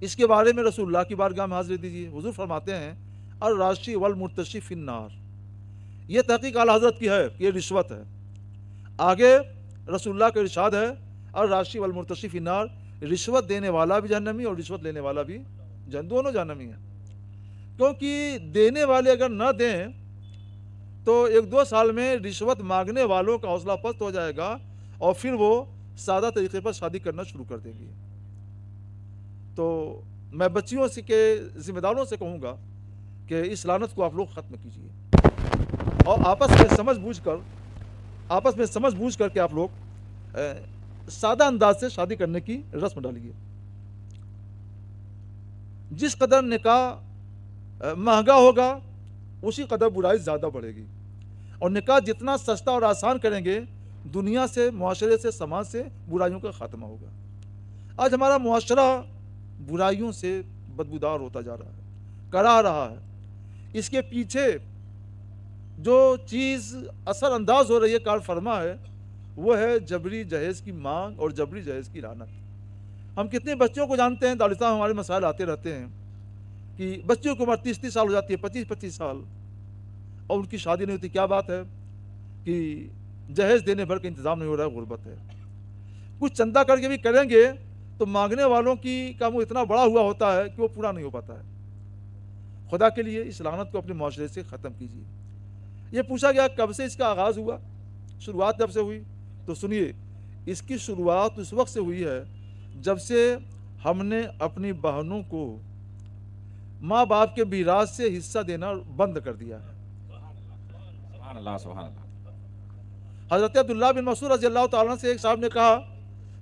اس کے بارے میں رسول اللہ کی بارگاہ میں حاضری دیجیے. حضور فرماتے ہیں الراشی والمرتشی فی النار. یہ تحقیق اعلیٰ حضرت کی ہے کہ یہ رشوت ہے. آگے رسول اللہ کا ارشاد ہے الراشی والمرتشی فی النار، رشوت دینے والا بھی جہنمی اور رشوت لینے والا بھی دونوں جہنمی ہیں. کیونکہ دینے والے اگر نہ دیں تو 1-2 سال میں رشوت مانگنے والوں کا حوصلہ پست ہو جائے گا اور پھر وہ سادہ طریقے پر شادی کرنا شروع کر دیں گے. تو میں بچیوں سے کے ذمہ داروں سے کہوں گا کہ اس لعنت کو آپ لوگ ختم کیجیے اور آپس میں سمجھ بوجھ کر کے آپ لوگ سادہ انداز سے شادی کرنے کی رسم ڈالیے. جس قدر نکاح مہنگا ہوگا اسی قدر برائی زیادہ بڑھے گی، اور نکاح جتنا سستا اور آسان کریں گے دنیا سے، معاشرے سے، سماج سے برائیوں کا خاتمہ ہوگا. آج ہمارا معاشرہ برائیوں سے بدبودار ہوتا جا رہا ہے، کرا رہا ہے. اس کے پیچھے جو چیز اثر انداز ہو رہی ہے، کار فرما ہے، وہ ہے جبری جہیز کی مانگ اور جبری جہیز کی لعنت. ہم کتنے بچوں کو جانتے ہیں، دارالاسلام میں ہمارے مسائل آتے رہتے ہیں کہ بچوں کی عمر 30 سال ہو جاتی ہے، 25 سال، اور ان کی شادی نہیں ہوتی. کیا بات ہے کہ جہیز دینے بھر کا انتظام نہیں ہو رہا ہے، غربت ہے. کچھ چندہ کر کے بھی کریں گے تو مانگنے والوں کی کا منہ اتنا بڑا ہوا ہوتا ہے کہ وہ پورا نہیں ہو پاتا ہے. خدا کے لیے اس لعنت کو اپنے معاشرے سے ختم کیجیے. یہ پوچھا گیا کب سے اس کا آغاز ہوا، شروعات جب سے ہوئی، تو سنیے اس کی شروعات اس وقت سے ہوئی ہے جب سے ہم نے اپنی بہنوں کو ماں باپ کے میراث سے حصہ دینا بند کر دیا ہے. سبحان اللہ، سبحان اللہ. حضرت عبداللہ بن مسعود رضی اللہ تعالیٰ سے ایک صاحب نے کہا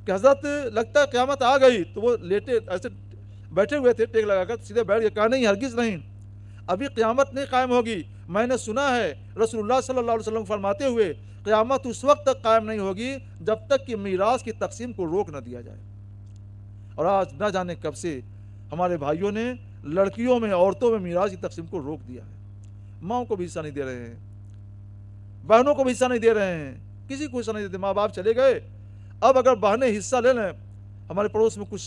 کہ حضرت لگتا ہے قیامت آ گئی. تو وہ لیٹے ایسے بیٹھے ہوئے تھے ٹیک لگا کر، سیدھے بیٹھ گئے. کہا نہیں، ہرگز نہیں، ابھی قیامت نہیں قائم ہوگی. میں نے سنا ہے رسول اللہ صلی اللہ علیہ وسلم فرماتے ہوئے قیامت اس وقت تک قائم نہیں ہوگی جب تک کہ میراث کی تقسیم کو روک نہ دیا جائے. اور آج نہ جانے کب سے ہمارے بھائیوں نے لڑکیوں میں، عورتوں میں میراث کی تقسیم کو روک دیا ہے. ماؤں کو بھی حصہ نہیں دے رہے ہیں، بہنوں کو بھی حصہ نہیں دے رہے ہیں، کسی کو حصہ نہیں دیتے. ماں باپ چلے گئے، اب اگر بہنیں حصہ لے لیں، ہمارے پڑوس میں کچھ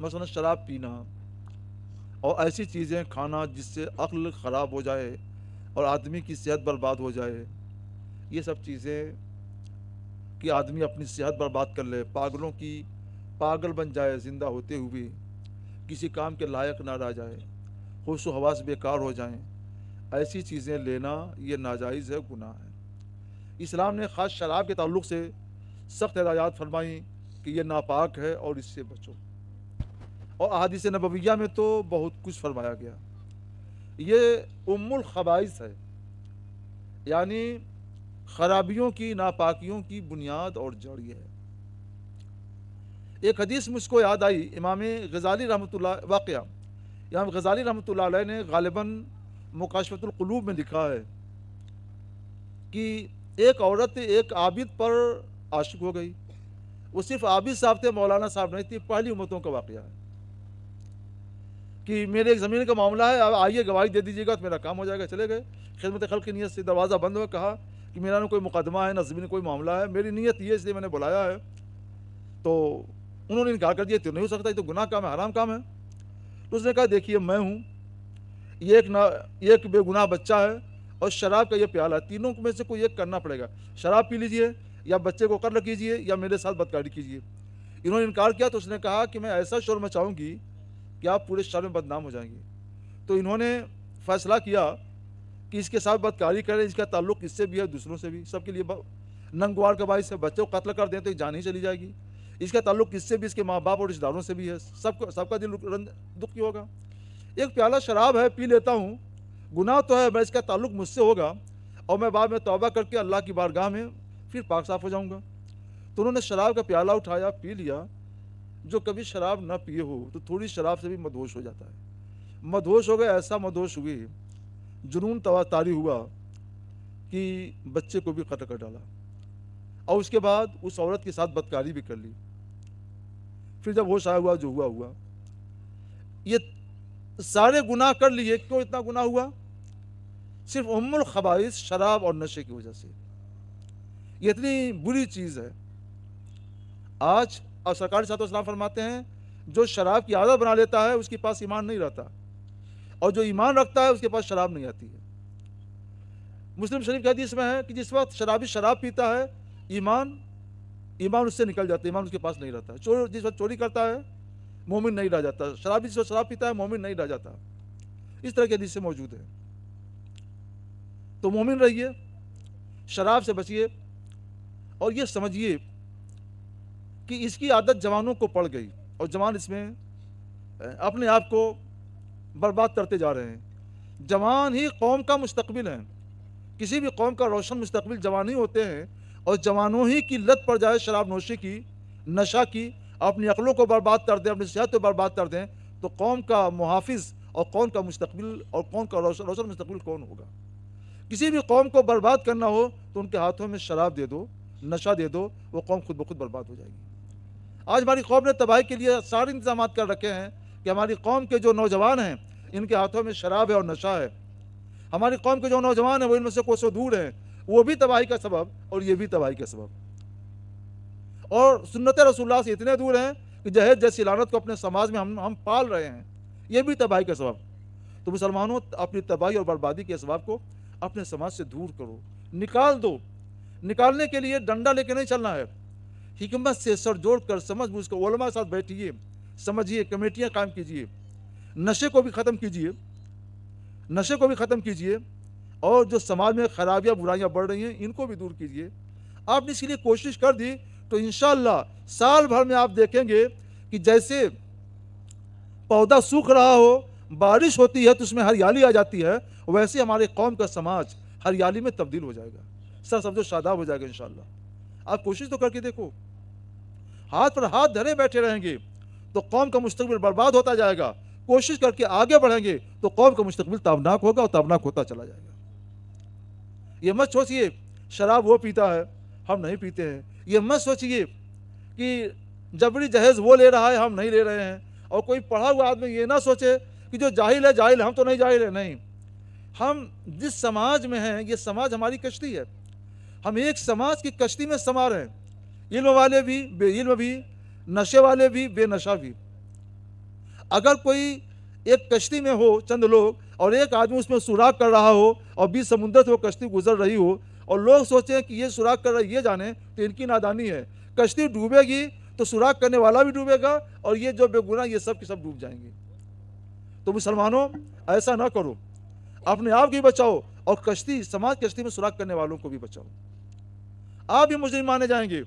مثلا شراب پینا اور ایسی چیزیں کھانا جس سے عقل خراب ہو جائے اور آدمی کی صحت برباد ہو جائے، یہ سب چیزیں کہ آدمی اپنی صحت برباد کر لے، پاگلوں کی پاگل بن جائے، زندہ ہوتے ہوئے کسی کام کے لائق نہ رہ جائے، ہوش و حواس بیکار ہو جائیں، ایسی چیزیں لینا یہ ناجائز ہے، گناہ ہے۔ اسلام نے خاص شراب کے تعلق سے سخت ہدایات فرمائیں کہ یہ ناپاک ہے اور اس سے بچو، اور احادیث نبویہ میں تو بہت کچھ فرمایا گیا۔ یہ ام الخبائث ہے، یعنی خرابیوں کی، ناپاکیوں کی بنیاد اور جڑ یہ ہے۔ ایک حدیث مجھ کو یاد آئی، امام غزالی رحمۃ اللہ، واقعہ امام غزالی رحمۃ اللہ علیہ نے غالباً مکاشفۃ القلوب میں لکھا ہے کہ ایک عورت ایک عابد پر عاشق ہو گئی۔ وہ صرف عابد صاحب تھے، مولانا صاحب نہیں تھے، پہلی امتوں کا واقعہ ہے کہ میرے ایک زمین کا معاملہ ہے، آئیے گواہی دے دیجیے گا تو میرا کام ہو جائے گا۔ چلے گئے، خدمت خلق کی نیت سے دروازہ بند ہوا، کہا کہ میرا نہ کوئی مقدمہ ہے، نہ زمین کوئی معاملہ ہے، میری نیت یہ، اس لیے میں نے بلایا ہے۔ تو انہوں نے انکار کر دیا، تو نہیں ہو سکتا، یہ تو گناہ کام ہے، حرام کام ہے۔ تو اس نے کہا دیکھیے میں ہوں، یہ ایک بے گناہ بچہ ہے اور شراب کا یہ پیالہ ہے، تینوں میں سے کوئی ایک کرنا پڑے گا، شراب پی لیجئے یا بچے کو قتل کیجئے یا میرے ساتھ بدکاری کیجئے۔ انہوں نے انکار کیا تو اس نے کہا کہ میں ایسا شور مچاؤں گی کہ آپ پورے شہر میں بدنام ہو جائیں گے۔ تو انہوں نے فیصلہ کیا کہ اس کے ساتھ بدکاری کریں، اس کا تعلق اس سے بھی ہے، دوسروں سے بھی، سب کے لیے ننگوار کا باعث ہے، بچے کو قتل کر دیں تو جان ہی چلی جائے گی، اس کا تعلق اس سے بھی، اس کے ماں باپ اور رشتہ داروں سے بھی ہے، سب کا دل دکھی ہوگا۔ ایک پیالہ شراب ہے، پی لیتا ہوں، گناہ تو ہے، میں اس کا تعلق مجھ سے ہوگا اور میں بعد میں توبہ کر کے اللہ کی بارگاہ میں پھر پاک صاف ہو جاؤں گا۔ تو انہوں نے شراب کا پیالہ اٹھایا، پی لیا۔ جو کبھی شراب نہ پیے ہو تو تھوڑی شراب سے بھی مدہوش ہو جاتا ہے، مدہوش ہو گئے، ایسا مدہوش ہوئے، جنون طاری ہوا کہ بچے کو بھی قتل کر ڈالا اور اس کے بعد اس عورت کے ساتھ بدکاری بھی کر لی۔ پھر جب ہوش آیا ہوا جو ہوا، یہ سارے گناہ کر لیے، کیوں اتنا گناہ ہوا؟ صرف ام الخبائث شراب اور نشے کی وجہ سے۔ یہ اتنی بری چیز ہے۔ آج اور سرکار صلی اللہ علیہ وسلم فرماتے ہیں جو شراب کی عادت بنا لیتا ہے اس کے پاس ایمان نہیں رہتا، اور جو ایمان رکھتا ہے اس کے پاس شراب نہیں آتی ہے۔ مسلم شریف کی حدیث میں ہے کہ جس وقت شرابی شراب پیتا ہے ایمان اس سے نکل جاتا ہے، ایمان اس کے پاس نہیں رہتا ہے۔ جس وقت چوری کرتا ہے مومن نہیں رہ جاتا، شرابی جس وقت شراب پیتا ہے مومن نہیں رہ جاتا۔ اس طرح کی حدیث سے موجود ہے۔ تو مومن رہیے، شراب سے بچیے، اور یہ سمجھیے کہ اس کی عادت جوانوں کو پڑ گئی اور جوان اس میں اپنے آپ کو برباد کرتے جا رہے ہیں۔ جوان ہی قوم کا مستقبل ہیں، کسی بھی قوم کا روشن مستقبل جوان ہی ہوتے ہیں، اور جوانوں ہی کی لت پڑ جائے شراب نوشی کی، نشہ کی، اپنی عقلوں کو برباد کر دیں، اپنی صحت کو برباد کر دیں، تو قوم کا محافظ اور قوم کا مستقبل اور قوم کا روشن مستقبل کون ہوگا؟ کسی بھی قوم کو برباد کرنا ہو تو ان کے ہاتھوں میں شراب دے دو، نشہ دے دو، وہ قوم خود بخود برباد ہو جائے گی۔ آج ہماری قوم نے تباہی کے لیے سارے انتظامات کر رکھے ہیں کہ ہماری قوم کے جو نوجوان ہیں ان کے ہاتھوں میں شراب ہے اور نشہ ہے۔ ہماری قوم کے جو نوجوان ہیں وہ ان میں سے کوسوں دور ہیں، وہ بھی تباہی کا سبب اور یہ بھی تباہی کا سبب، اور سنت رسول اللہ سے اتنے دور ہیں کہ جہیز جیسی لعنت کو اپنے سماج میں ہم پال رہے ہیں، یہ بھی تباہی کا سبب۔ تو مسلمانوں اپنی تباہی اور بربادی کے اسباب کو اپنے سماج سے دور کرو، نکال دو۔ نکالنے کے لیے ڈنڈا لے کے نہیں چلنا ہے، حکمت سے سر جوڑ کر سمجھ بوجھ کر علماء کے ساتھ بیٹھیے، سمجھیے، کمیٹیاں قائم کیجیے، نشے کو بھی ختم کیجیے، اور جو سماج میں خرابیاں برائیاں بڑھ رہی ہیں ان کو بھی دور کیجیے۔ آپ نے اس کے لیے کوشش کر دی تو انشاءاللہ سال بھر میں آپ دیکھیں گے کہ جیسے پودا سوکھ رہا ہو، بارش ہوتی ہے تو اس میں ہریالی آ جاتی ہے، ویسے ہمارے قوم کا سماج ہریالی میں تبدیل ہو جائے گا، سر سبز و شاداب ہو جائے گا انشاءاللہ۔ آپ کوشش تو کر کے دیکھو، ہاتھ پر ہاتھ دھرے بیٹھے رہیں گے تو قوم کا مستقبل برباد ہوتا جائے گا، کوشش کر کے آگے بڑھیں گے تو قوم کا مستقبل تابناک ہوگا اور تابناک ہوتا چلا جائے گا۔ یہ مت سوچئے شراب وہ پیتا ہے ہم نہیں پیتے ہیں، یہ مت سوچئے کہ جبری جہیز وہ لے رہا ہے ہم نہیں لے رہے ہیں، اور کوئی پڑھا ہوا آدمی یہ نہ سوچے کہ جو جاہل ہے جاہل ہے، ہم تو نہیں جاہل ہیں، نہیں، ہم جس سماج میں ہیں یہ سماج ہماری کشتی ہے، ہم ایک سماج کی کشتی میں سوار ہیں، علم والے بھی، بے علم بھی، نشے والے بھی، بے نشہ بھی۔ اگر کوئی ایک کشتی میں ہو چند لوگ اور ایک آدمی اس میں سوراخ کر رہا ہو اور بیچ سمندر سے وہ کشتی گزر رہی ہو اور لوگ سوچیں کہ یہ سوراخ کر رہا ہے یہ جانے تو ان کی نادانی ہے. کشتی ڈوبے گی تو سوراخ کرنے والا بھی ڈوبے گا اور یہ جو بے گناہ یہ سب کے سب ڈوب جائیں گے. تو مسلمانوں ایسا نہ کرو, اپنے آپ کی بچاؤ اور کشتی سماج کشتی میں سوراخ کرنے والوں کو بھی بچاؤ. آپ بھی مجرم مانے جائیں گے,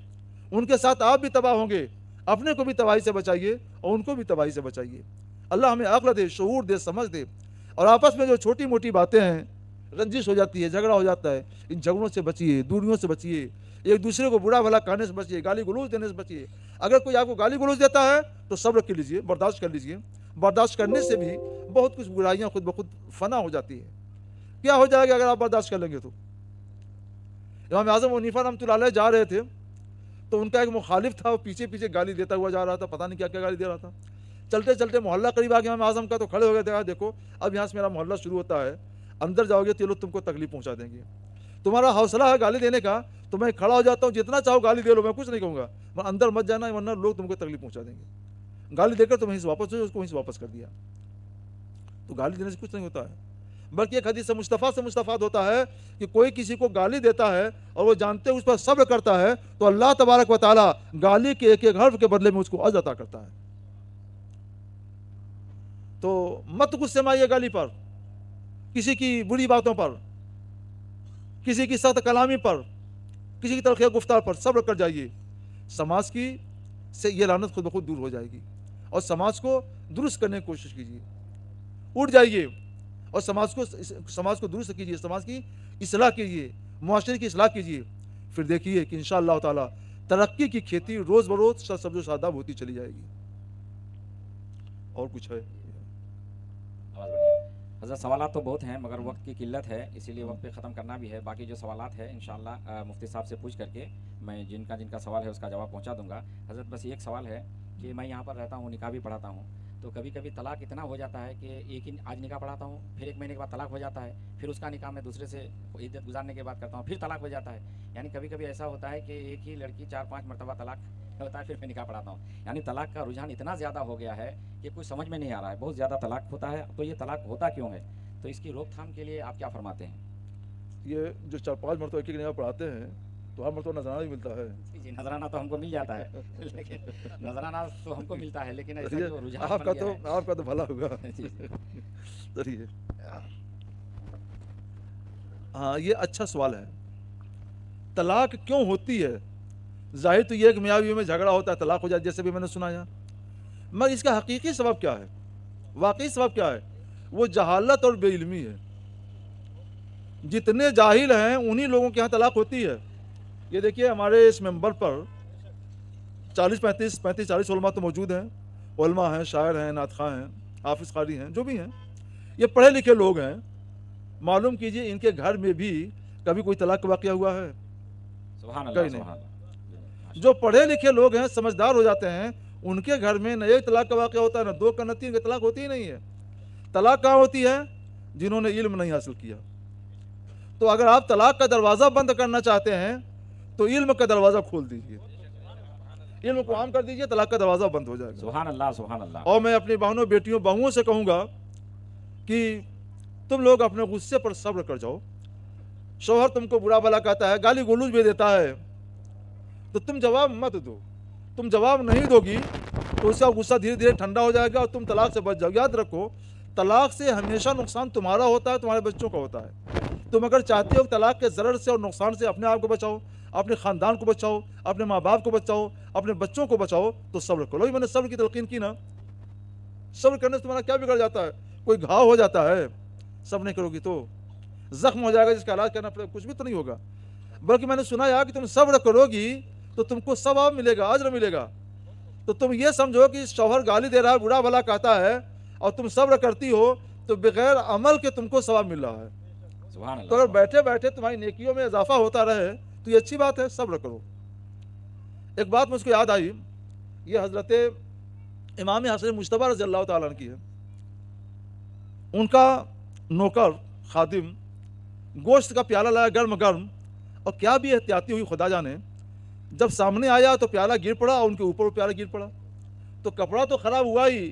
ان کے ساتھ آپ بھی تباہ ہوں گے. اپنے کو بھی تباہی سے بچائیے اور ان کو بھی تباہی سے بچائیے. اللہ ہمیں عقل دے, شعور دے, سمجھ دے. اور آپس میں جو چھوٹی موٹی باتیں ہیں, رنجش ہو جاتی ہے, جھگڑا ہو جاتا ہے, ان جھگڑوں سے بچیے, دوریوں سے بچیے, ایک دوسرے کو برا بھلا کہنے سے بچیے, گالی گلوچ دینے سے بچیے. اگر کوئی آپ کو گالی گلوچ دیتا ہے تو صبر کر لیجیے, برداشت کر لیجیے. برداشت کرنے سے بھی بہت کچھ برائیاں خود بخود فنا ہو جاتی ہے. کیا ہو جائے گا اگر آپ برداشت کر لیں گے تو؟ امام اعظم حنیفہ رحمۃ اللہ علیہ جا رہے تھے تو ان کا ایک مخالف تھا, وہ پیچھے پیچھے گالی دیتا ہوا جا رہا تھا, پتہ نہیں کیا کیا گالی دے رہا تھا. چلتے چلتے محلہ قریب آ گیا امام اعظم کا, تو کھڑے ہو گئے, دیکھو اب یہاں سے میرا محلہ شروع ہوتا ہے, اندر جاؤ گے تو یہ لوگ تم کو تکلیف پہنچا دیں گے. تمہارا حوصلہ ہے گالی دینے کا تو میں کھڑا ہو جاتا ہوں, جتنا چاہو گالی دے لو, میں کچھ نہیں کہوں گا, میں اندر مت جانا ورنہ لوگ تم کو تکلیف پہنچا دیں گے. گالی دے کر تم وہیں سے واپس ہو, اس کو وہیں سے واپس کر دیا. تو گالی دینے سے کچھ نہیں ہوتا ہے, بلکہ ایک حدیث مصطفیٰ سے مستفاد ہوتا ہے کہ کوئی کسی کو گالی دیتا ہے اور وہ جانتے اس پر صبر کرتا ہے تو اللہ تبارک و تعالیٰ گالی کے ایک ایک حرف کے بدلے میں اس کو اجر عطا کرتا ہے. تو مت غصے میں آئیے گالی پر, کسی کی بری باتوں پر, کسی کی سخت کلامی پر, کسی کی تلخی گفتار پر صبر کر جائیے. سماج کی سے یہ لعنت خود بخود دور ہو جائے گی اور سماج کو درست کرنے کی کوشش کیجیے. اٹھ جائیے اور سماج کو درست کیجیے, سماج کی اصلاح کیجیے, معاشرے کی اصلاح کیجیے. پھر دیکھیے کہ انشاءاللہ تعالی ترقی کی کھیتی روز بروز سبز و شاداب ہوتی چلی جائے گی. اور کچھ ہے؟ حضرت سوالات تو بہت ہیں مگر وقت کی قلت ہے, اسی لیے وقت پہ ختم کرنا بھی ہے. باقی جو سوالات ہیں انشاءاللہ مفتی صاحب سے پوچھ کر کے میں جن کا سوال ہے اس کا جواب پہنچا دوں گا. حضرت بس ایک سوال ہے کہ میں یہاں پر رہتا ہوں, نکاح بھی پڑھاتا ہوں, تو کبھی کبھی طلاق اتنا ہو جاتا ہے کہ ایک ہی آج نکاح پڑھاتا ہوں, پھر ایک مہینے کے بعد طلاق ہو جاتا ہے, پھر اس کا نکاح میں دوسرے سے عدت گزارنے کے بعد کرتا ہوں, پھر طلاق ہو جاتا ہے. یعنی کبھی کبھی ایسا ہوتا ہے کہ ایک ہی لڑکی 4-5 مرتبہ طلاق ہوتا ہے, پھر میں نکاح پڑھاتا ہوں. یعنی طلاق کا رجحان اتنا زیادہ ہو گیا ہے کہ کچھ سمجھ میں نہیں آ رہا ہے, بہت زیادہ طلاق ہوتا ہے. تو یہ طلاق ہوتا کیوں ہے, تو اس کی روک تھام کے لیے آپ کیا فرماتے ہیں؟ یہ جو 4-5 مرتبہ ایک نکاح پڑھاتے ہیں تو ہر مرتبہ نذرانہ بھی ملتا ہے. جی نذرانہ تو ہم کو مل جاتا ہے, لیکن نذرانہ تو ہم کو ملتا ہے, لیکن ایسا جو رجحان آپ کا تو بھلا ہوگا. چلیے, ہاں یہ اچھا سوال ہے. طلاق کیوں ہوتی ہے؟ ظاہر تو یہ کہ میاں بیوی میں جھگڑا ہوتا ہے طلاق ہو جائے, جیسے بھی میں نے سنایا, مگر اس کا حقیقی سبب کیا ہے, واقعی سبب کیا ہے؟ وہ جہالت اور بے علمی ہے. جتنے جاہل ہیں انہی لوگوں کے ہاں طلاق ہوتی ہے. یہ دیکھیے ہمارے اس ممبر پر 40 علماء تو موجود ہیں, علماء ہیں, شاعر ہیں, نعت خواں ہیں, حافظ قاری ہیں, جو بھی ہیں, یہ پڑھے لکھے لوگ ہیں. معلوم کیجئے ان کے گھر میں بھی کبھی کوئی طلاق کا واقعہ ہوا ہے؟ سبحان کہیں اللہ, نہیں. سبحان اللہ. جو پڑھے لکھے لوگ ہیں, سمجھدار ہو جاتے ہیں, ان کے گھر میں نہ ایک طلاق کا واقعہ ہوتا ہے, نہ 2 کا, نہ 3 کا. طلاق ہوتی ہی نہیں ہے. طلاق کہاں ہوتی ہے؟ جنہوں نے علم نہیں حاصل کیا. تو اگر آپ طلاق کا دروازہ بند کرنا چاہتے ہیں تو علم کا دروازہ کھول دیجئے, علم کو عام کر دیجئے, طلاق کا دروازہ بند ہو جائے گا. سبحان اللہ, سبحان اللہ. اور میں اپنی بہنوں, بیٹیوں, بہوؤں سے کہوں گا کہ تم لوگ اپنے غصے پر صبر کر جاؤ. شوہر تم کو برا بھلا کہتا ہے, گالی گلوچ بھی دیتا ہے, تو تم جواب مت دو. تم جواب نہیں دو گی تو اس کا غصہ دھیرے دھیرے ٹھنڈا ہو جائے گا اور تم طلاق سے بچ جاؤ. یاد رکھو, طلاق سے ہمیشہ نقصان تمہارا ہوتا ہے, تمہارے بچوں کا ہوتا ہے. تم اگر چاہتے ہو طلاق کے ضرر سے اور نقصان سے اپنے آپ کو بچاؤ, اپنے خاندان کو بچاؤ, اپنے ماں باپ کو بچاؤ, اپنے بچوں کو بچاؤ, تو صبر کرو. میں نے صبر کی تلقین کی نا. صبر کرنے سے تمہارا کیا بگڑ جاتا ہے؟ کوئی گھاؤ ہو جاتا ہے, صبر نہیں کرو گی تو زخم ہو جائے گا جس کا علاج کرنا پڑے, کچھ بھی تو نہیں ہوگا. بلکہ میں نے سنا ہے کہ تم صبر کرو گی تو تم کو ثواب ملے گا, اجر ملے گا. تو تم یہ سمجھو کہ شوہر گالی دے رہا ہے, برا بھلا کہتا ہے, اور تم صبر کرتی ہو تو بغیر عمل کے تم کو ثواب مل رہا ہے. سبحان اللہ. تو اگر بیٹھے بیٹھے تمہاری نیکیوں میں اضافہ ہوتا رہے تو یہ اچھی بات ہے, صبر کرو. ایک بات مجھ کو یاد آئی, یہ حضرت امام حسن مجتبی رضی اللہ تعالیٰ عنہ کی ہے. ان کا نوکر خادم گوشت کا پیالہ لایا گرم گرم, اور کیا بھی احتیاطی ہوئی خدا جانے, جب سامنے آیا تو پیالہ گر پڑا اور ان کے اوپر وہ پیالہ گر پڑا. تو کپڑا تو خراب ہوا ہی,